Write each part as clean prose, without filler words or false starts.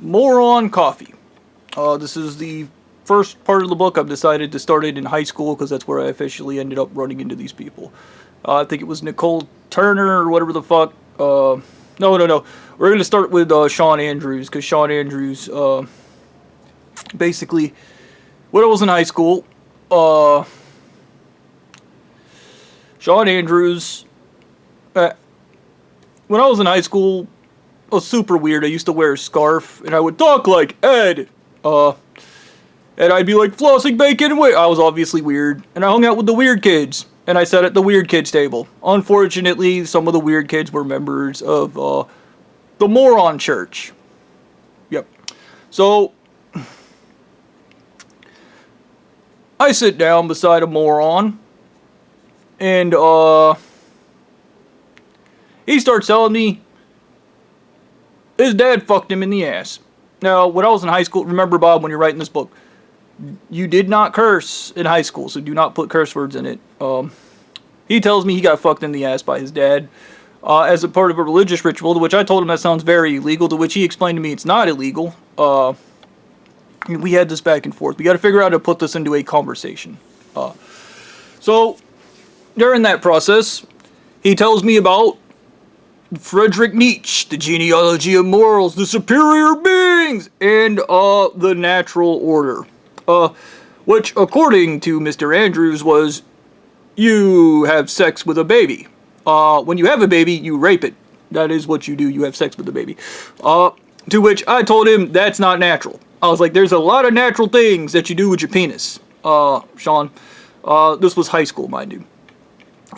Moron coffee. This is the first part of the book. I've decided to start it in high school because that's where I officially ended up running into these people. I think it was Nicole Turner or whatever the fuck. No. We're going to start with Sean Andrews because Sean Andrews, basically, when I was in high school, Sean Andrews, when I was in high school, I was super weird. I used to wear a scarf, and I would talk like Ed, and I'd be like, flossing bacon, wait. I was obviously weird, and I hung out with the weird kids, and I sat at the weird kids table. Unfortunately, some of the weird kids were members of, the Moron church. Yep. So, I sit down beside a moron, and, he starts telling me his dad fucked him in the ass. Now, when I was in high school, remember, Bob, when you're writing this book, you did not curse in high school, so do not put curse words in it. He tells me he got fucked in the ass by his dad as a part of a religious ritual, to which I told him that sounds very illegal, to which he explained to me it's not illegal. We had this back and forth. We got to figure out how to put this into a conversation. So, during that process, he tells me about Friedrich Nietzsche, the genealogy of morals, the superior beings, and the natural order. Which, according to Mr. Andrews, was you have sex with a baby. When you have a baby, you rape it. That is what you do. You have sex with the baby. To which I told him that's not natural. I was like, there's a lot of natural things that you do with your penis, Sean. This was high school, mind you.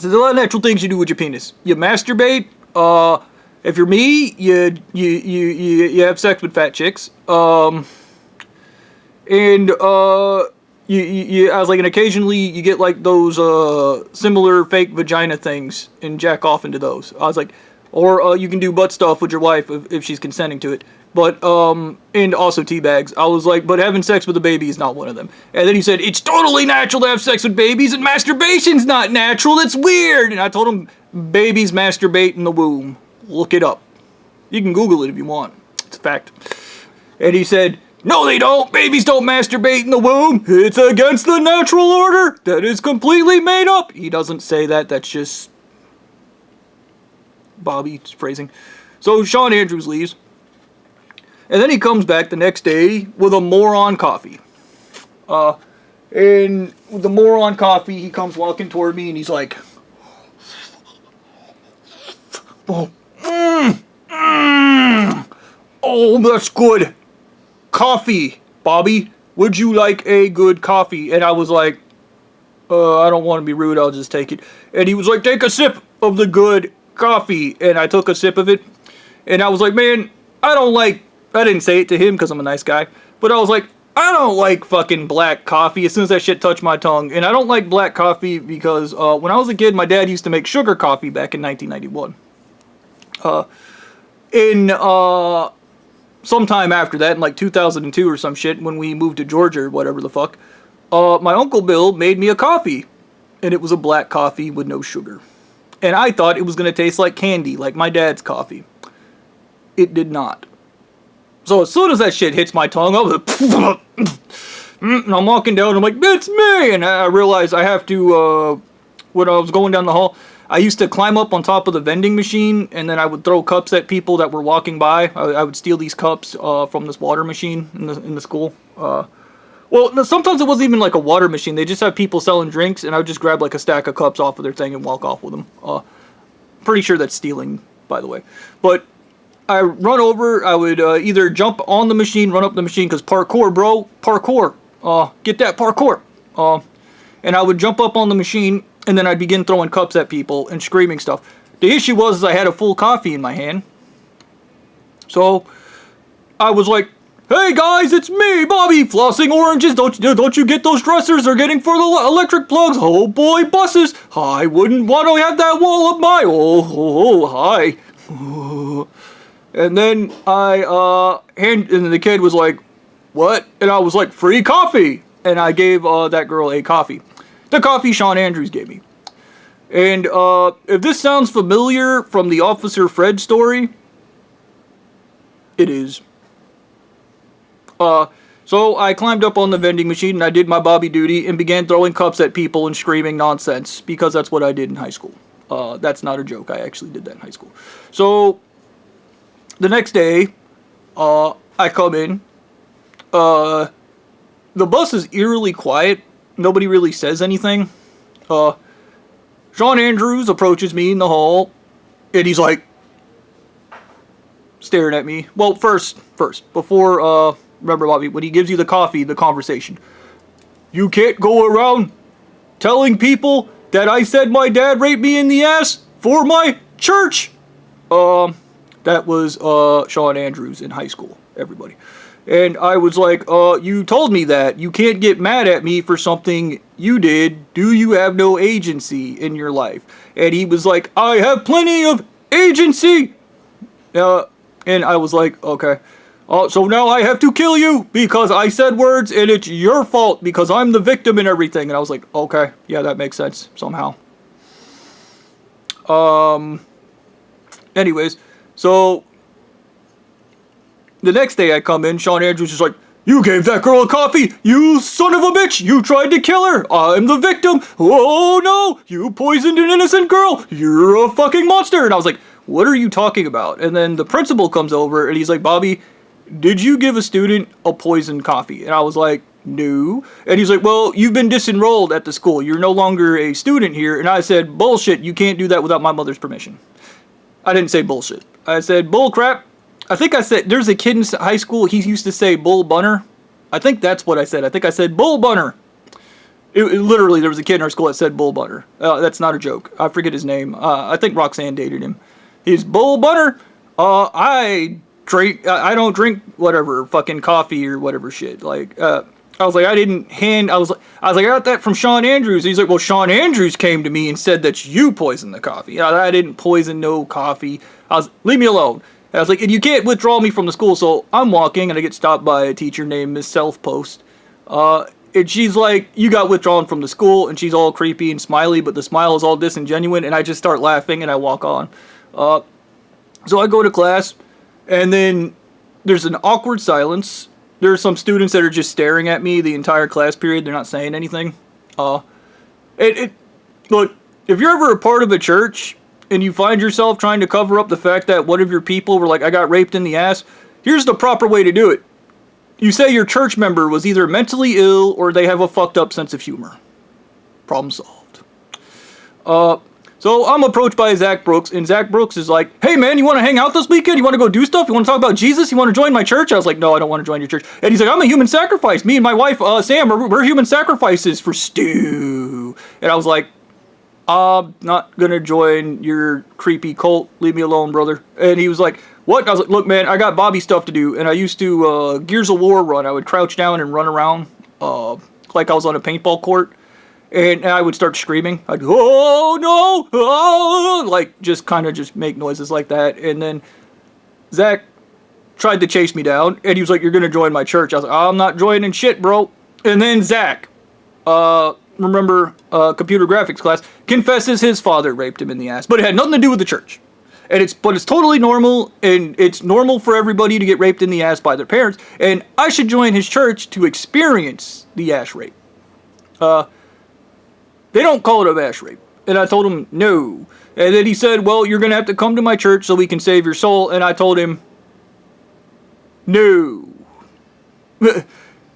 So there's a lot of natural things you do with your penis. You masturbate. If you're me, you have sex with fat chicks. I was like, and occasionally you get like those similar fake vagina things and jack off into those. I was like, or you can do butt stuff with your wife if she's consenting to it. But and also tea bags. I was like, but having sex with a baby is not one of them. And then he said, it's totally natural to have sex with babies, and masturbation's not natural. That's weird. And I told him, babies masturbate in the womb. Look it up. You can Google it if you want. It's a fact. And he said, no, they don't. Babies don't masturbate in the womb. It's against the natural order. That is completely made up. He doesn't say that. That's just Bobby's phrasing. So Sean Andrews leaves. And then he comes back the next day with a Moron coffee. And with the Moron coffee, he comes walking toward me and he's like, oh, oh, that's good. Coffee, Bobby. Would you like a good coffee? And I was like, I don't want to be rude, I'll just take it. And he was like, take a sip of the good coffee. And I took a sip of it. And I was like, man, I didn't say it to him because I'm a nice guy. But I was like, I don't like fucking black coffee as soon as that shit touched my tongue. And I don't like black coffee because when I was a kid, my dad used to make sugar coffee back in 1991. Sometime after that, in like 2002 or some shit, when we moved to Georgia or whatever the fuck, my Uncle Bill made me a coffee. And it was a black coffee with no sugar. And I thought it was going to taste like candy, like my dad's coffee. It did not. So as soon as that shit hits my tongue, I was like, and I'm walking down, I'm like, that's me! And I realized I have to, when I was going down the hall, I used to climb up on top of the vending machine, and then I would throw cups at people that were walking by. I would steal these cups from this water machine in the school. Well, sometimes it wasn't even like a water machine. They just have people selling drinks, and I would just grab like a stack of cups off of their thing and walk off with them. Pretty sure that's stealing, by the way. But I run over, I would either jump on the machine, run up the machine, because parkour, bro. Parkour. Get that parkour. And I would jump up on the machine, and then I'd begin throwing cups at people and screaming stuff. The issue was I had a full coffee in my hand. So I was like, hey guys, it's me, Bobby, flossing oranges. Don't you get those dressers they're getting for the electric plugs? Oh boy, buses. I wouldn't want to have that wall of my. Oh, hi. And then and the kid was like, what? And I was like, free coffee. And I gave that girl a coffee. The coffee Sean Andrews gave me. And if this sounds familiar from the Officer Fred story, it is. So I climbed up on the vending machine and I did my Bobby duty and began throwing cups at people and screaming nonsense because that's what I did in high school. That's not a joke. I actually did that in high school. So the next day, I come in. The bus is eerily quiet. Nobody really says anything. Sean Andrews approaches me in the hall, and he's like, staring at me. Well, first, before, remember, Bobby, when he gives you the coffee, the conversation. You can't go around telling people that I said my dad raped me in the ass for my church. That was, Sean Andrews in high school, everybody. And I was like, you told me that. You can't get mad at me for something you did. Do you have no agency in your life? And he was like, I have plenty of agency. And I was like, okay. So now I have to kill you because I said words and it's your fault because I'm the victim and everything. And I was like, okay, yeah, that makes sense somehow. Anyways, so the next day I come in, Sean Andrews is like, you gave that girl a coffee, you son of a bitch, you tried to kill her, I'm the victim, oh no, you poisoned an innocent girl, you're a fucking monster. And I was like, what are you talking about? And then the principal comes over and he's like, Bobby, did you give a student a poisoned coffee? And I was like, no. And he's like, well, you've been disenrolled at the school, you're no longer a student here. And I said, bullshit, you can't do that without my mother's permission. I didn't say bullshit, I said bull crap. I think I said, there's a kid in high school, he used to say bull bunner. I think that's what I said. I think I said bull bunner. It literally, there was a kid in our school that said bull bunner. That's not a joke. I forget his name. I think Roxanne dated him. He's bull bunner. I don't drink whatever, fucking coffee or whatever shit. Like, I was like, I was like, I got that from Sean Andrews. He's like, well, Sean Andrews came to me and said that you poisoned the coffee. I didn't poison no coffee. Leave me alone. I was like, and you can't withdraw me from the school. So I'm walking and I get stopped by a teacher named Miss Self-Post. And she's like, you got withdrawn from the school. And she's all creepy and smiley, but the smile is all disingenuous. And I just start laughing and I walk on. So I go to class and then there's an awkward silence. There are some students that are just staring at me the entire class period. They're not saying anything. Look, if you're ever a part of a church and you find yourself trying to cover up the fact that one of your people were like, I got raped in the ass, here's the proper way to do it. You say your church member was either mentally ill or they have a fucked up sense of humor. Problem solved. So I'm approached by Zach Brooks, and Zach Brooks is like, hey man, you want to hang out this weekend? You want to go do stuff? You want to talk about Jesus? You want to join my church? I was like, no, I don't want to join your church. And he's like, I'm a human sacrifice. Me and my wife, Sam, we're human sacrifices for stew. And I was like, I'm not gonna join your creepy cult. Leave me alone, brother. And he was like, what? I was like, look, man, I got Bobby stuff to do. And I used to, Gears of War run. I would crouch down and run around, like I was on a paintball court. And I would start screaming. I'd go, oh no, oh, like just kind of just make noises like that. And then Zach tried to chase me down. And he was like, you're gonna join my church. I was like, I'm not joining shit, bro. And then Zach, remember computer graphics class, confesses his father raped him in the ass, but it had nothing to do with the church. And it's totally normal, and it's normal for everybody to get raped in the ass by their parents, and I should join his church to experience the ass rape. They don't call it a ass rape. And I told him, no. And then he said, well, you're gonna have to come to my church so we can save your soul. And I told him, no.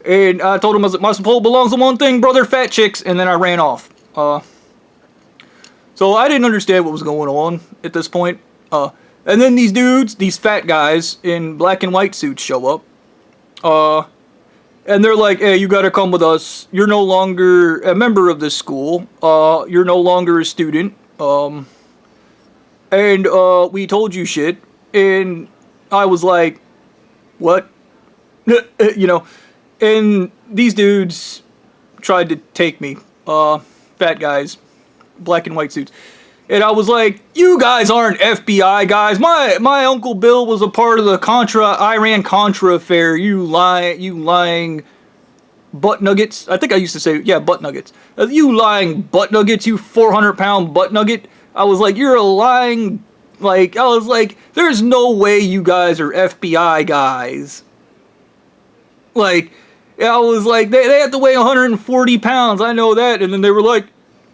And I told him, my soul belongs to one thing, brother, fat chicks. And then I ran off. So I didn't understand what was going on at this point. And then these dudes, these fat guys in black and white suits show up. And they're like, hey, you gotta come with us. You're no longer a member of this school. You're no longer a student. And we told you shit. And I was like, what? You know. And these dudes tried to take me. Fat guys. Black and white suits. And I was like, you guys aren't FBI guys. My Uncle Bill was a part of the Iran-Contra affair. You lying butt nuggets. I think I used to say, yeah, butt nuggets. You lying butt nuggets, you 400-pound butt nugget. I was like, you're a lying, I was like, there's no way you guys are FBI guys. Like, I was like, they have to weigh 140 pounds. I know that. And then they were like,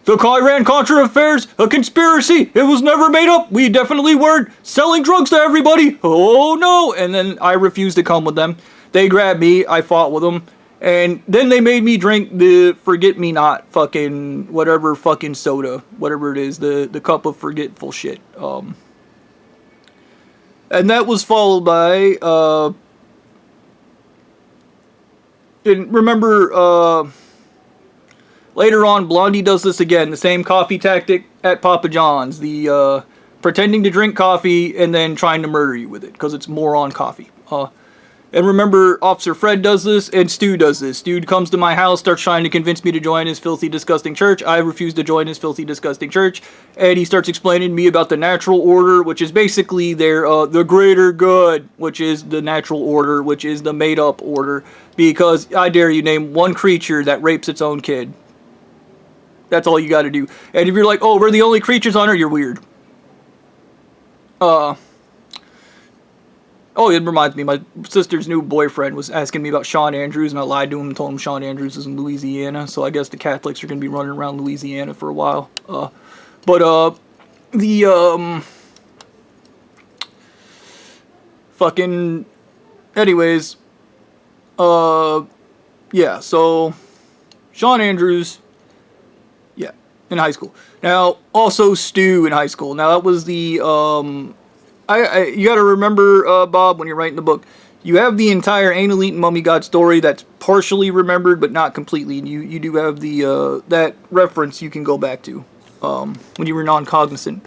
the Iran-Contra affairs, a conspiracy. It was never made up. We definitely weren't selling drugs to everybody. Oh, no. And then I refused to come with them. They grabbed me. I fought with them. And then they made me drink the forget-me-not fucking whatever fucking soda. Whatever it is. The cup of forgetful shit. And that was followed by... and remember... later on, Blondie does this again. The same coffee tactic at Papa John's. The pretending to drink coffee and then trying to murder you with it. Because it's Moron coffee. And remember, Officer Fred does this, and Stu does this. Stu comes to my house, starts trying to convince me to join his filthy, disgusting church. I refuse to join his filthy, disgusting church. And he starts explaining to me about the natural order, which is basically the greater good, which is the natural order, which is the made-up order. Because I dare you name one creature that rapes its own kid. That's all you gotta do. And if you're like, oh, we're the only creatures on Earth, you're weird. Oh, it reminds me, my sister's new boyfriend was asking me about Sean Andrews, and I lied to him and told him Sean Andrews is in Louisiana, so I guess the Catholics are going to be running around Louisiana for a while. Fucking... Anyways, yeah, so... Sean Andrews... Yeah, in high school. Now, also Stu in high school. Now, that was the, you gotta remember, Bob, when you're writing the book, you have the entire Anal Eating Mummy God story that's partially remembered, but not completely. And you do have the, that reference you can go back to, when you were non-cognizant.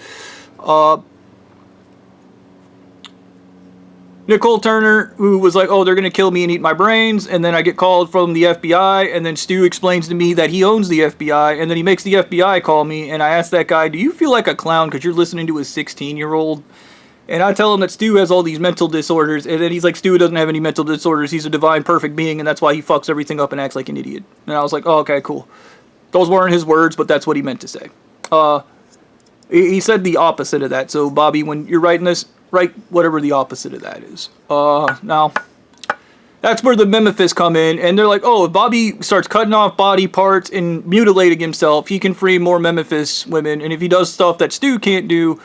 Nicole Turner, who was like, oh, they're gonna kill me and eat my brains, and then I get called from the FBI, and then Stu explains to me that he owns the FBI, and then he makes the FBI call me, and I ask that guy, do you feel like a clown because you're listening to a 16-year-old? And I tell him that Stu has all these mental disorders, and then he's like, Stu doesn't have any mental disorders, he's a divine, perfect being, and that's why he fucks everything up and acts like an idiot. And I was like, oh, okay, cool. Those weren't his words, but that's what he meant to say. He said the opposite of that, so Bobby, when you're writing this, write whatever the opposite of that is. Now, that's where the Memphis come in, and they're like, oh, if Bobby starts cutting off body parts and mutilating himself, he can free more Memphis women, and if he does stuff that Stu can't do,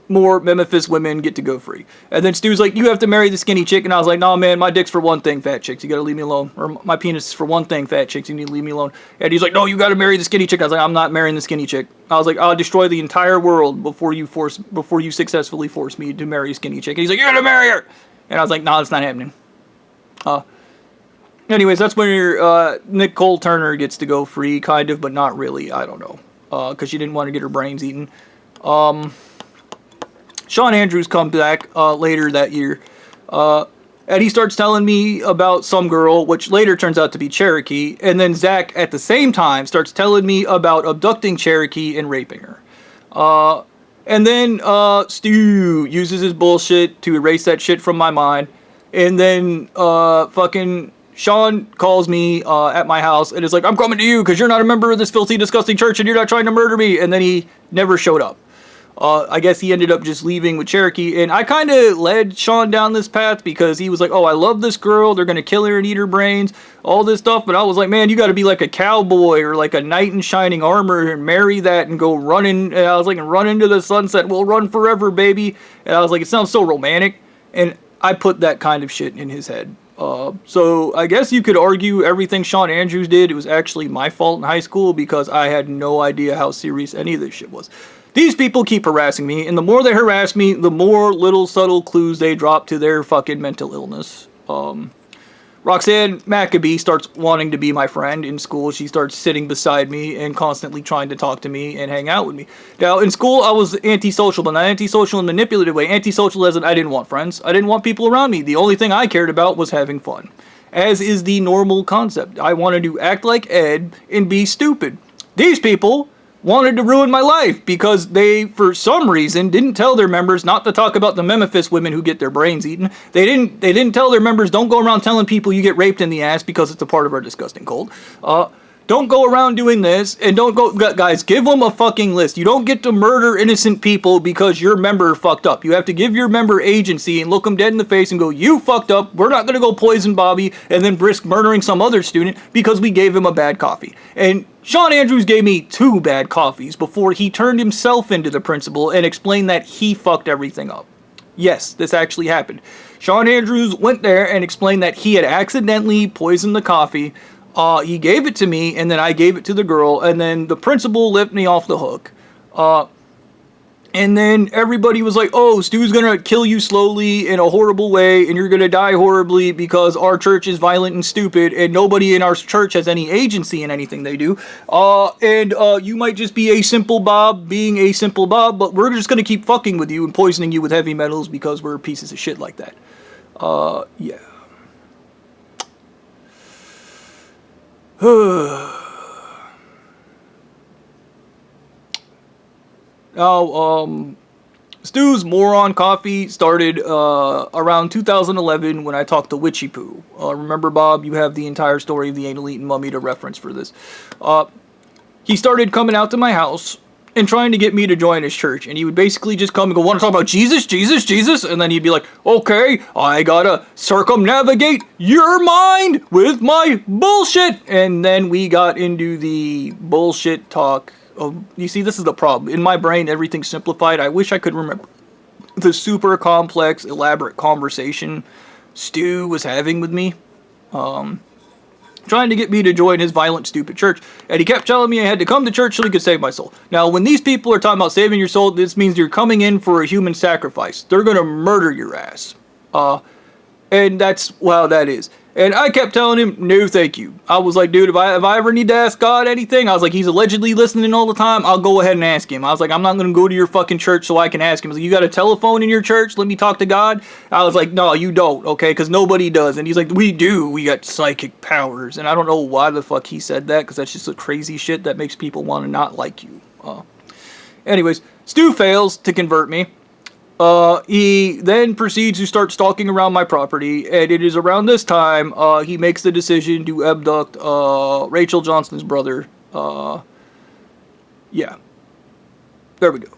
more Memphis women get to go free. And then Stu's like, you have to marry the skinny chick, and I was like, nah, man, my dick's for one thing, fat chicks, you gotta leave me alone. Or my penis is for one thing, fat chicks, you need to leave me alone. And he's like, no, you gotta marry the skinny chick. I was like, I'm not marrying the skinny chick. I was like, I'll destroy the entire world before you successfully force me to marry a skinny chick. And he's like, you're gonna marry her! And I was like, nah, it's not happening. Anyways, that's when Nicole Turner gets to go free, kind of, but not really, I don't know. Because she didn't want to get her brains eaten. Sean Andrews comes back later that year, and he starts telling me about some girl, which later turns out to be Cherokee, and then Zach, at the same time, starts telling me about abducting Cherokee and raping her. And then Stu uses his bullshit to erase that shit from my mind, and then fucking Sean calls me at my house, and is like, I'm coming to you, because you're not a member of this filthy, disgusting church, and you're not trying to murder me, and then he never showed up. I guess he ended up just leaving with Cherokee, and I kind of led Sean down this path because he was like, oh, I love this girl, they're going to kill her and eat her brains, all this stuff, but I was like, man, you got to be like a cowboy or like a knight in shining armor and marry that and go running, and I was like, run into the sunset, we'll run forever, baby, and I was like, it sounds so romantic, and I put that kind of shit in his head. So I guess you could argue everything Sean Andrews did, it was actually my fault in high school because I had no idea how serious any of this shit was. These people keep harassing me, and the more they harass me, the more little subtle clues they drop to their fucking mental illness. Roxanne Maccabee starts wanting to be my friend in school. She starts sitting beside me and constantly trying to talk to me and hang out with me. Now, in school, I was antisocial, but not antisocial in a manipulative way. Antisocial as in I didn't want friends. I didn't want people around me. The only thing I cared about was having fun. As is the normal concept. I wanted to act like Ed and be stupid. These people wanted to ruin my life because they, for some reason, didn't tell their members not to talk about the Memphis women who get their brains eaten. They didn't tell their members, don't go around telling people you get raped in the ass because it's a part of our disgusting cult. Don't go around doing this, and don't go, guys, give them a fucking list. You don't get to murder innocent people because your member fucked up. You have to give your member agency and look them dead in the face and go, you fucked up, we're not gonna go poison Bobby and then risk murdering some other student because we gave him a bad coffee. And Sean Andrews gave me 2 bad coffees before he turned himself into the principal and explained that he fucked everything up. Yes, this actually happened. Sean Andrews went there and explained that he had accidentally poisoned the coffee. He gave it to me, and then I gave it to the girl, and then the principal let me off the hook. And then everybody was like, oh, Stu's gonna kill you slowly in a horrible way, and you're gonna die horribly because our church is violent and stupid, and nobody in our church has any agency in anything they do. And you might just be a simple Bob being a simple Bob, but we're just gonna keep fucking with you and poisoning you with heavy metals because we're pieces of shit like that. Yeah. Now, Stu's Moron Coffee started around 2011 when I talked to Witchy Poo. Remember, Bob, you have the entire story of the anal eaten mummy to reference for this. He started coming out to my house and trying to get me to join his church. And he would basically just come and go, want to talk about Jesus, Jesus, Jesus? And then he'd be like, okay, I gotta circumnavigate your mind with my bullshit. And then we got into the bullshit talk. You see, this is the problem. In my brain, everything's simplified. I wish I could remember the super complex, elaborate conversation Stu was having with me. Trying to get me to join his violent, stupid church. And he kept telling me I had to come to church so he could save my soul. Now, when these people are talking about saving your soul, this means you're coming in for a human sacrifice. They're going to murder your ass. And that's how that is. And I kept telling him, no, thank you. I was like, dude, if I ever need to ask God anything, I was like, he's allegedly listening all the time, I'll go ahead and ask him. I was like, I'm not going to go to your fucking church so I can ask him. I was like, you got a telephone in your church? Let me talk to God? I was like, no, you don't, okay? Because nobody does. And he's like, we do. We got psychic powers. And I don't know why the fuck he said that, because that's just a crazy shit that makes people want to not like you. Anyways, Stu fails to convert me. He then proceeds to start stalking around my property, and it is around this time, he makes the decision to abduct, Rachel Johnston's brother. Yeah. There we go.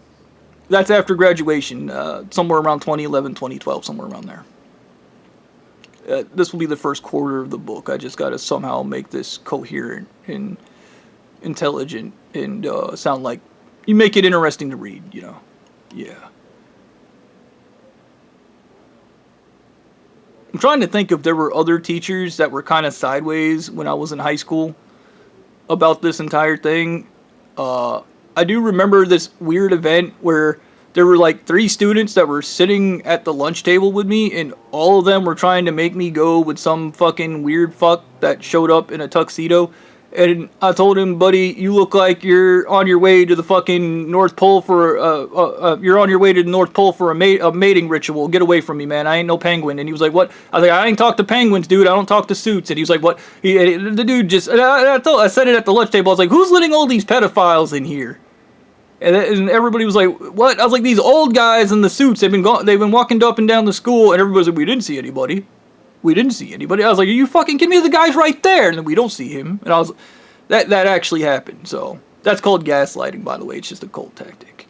That's after graduation, somewhere around 2011, 2012, somewhere around there. This will be the first quarter of the book. I just gotta somehow make this coherent and intelligent and, sound like, you make it interesting to read, you know. Yeah. I'm trying to think if there were other teachers that were kind of sideways when I was in high school about this entire thing. I do remember this weird event where there were like 3 students that were sitting at the lunch table with me, and all of them were trying to make me go with some fucking weird fuck that showed up in a tuxedo. And I told him, buddy, you look like you're on your way to the fucking North Pole for you're on your way to the North Pole for a mating ritual. Get away from me, man. I ain't no penguin. And he was like, what? I was like, I ain't talk to penguins, dude. I don't talk to suits. And he was like, what? The dude just, I said it at the lunch table. I was like, who's letting all these pedophiles in here? And everybody was like, what? I was like, these old guys in the suits, they've been walking up and down the school, and everybody's like, we didn't see anybody. We didn't see anybody. I was like, are you fucking kidding me? The guy's right there. And then we don't see him. And I was, that actually happened. So, that's called gaslighting, by the way. It's just a cult tactic.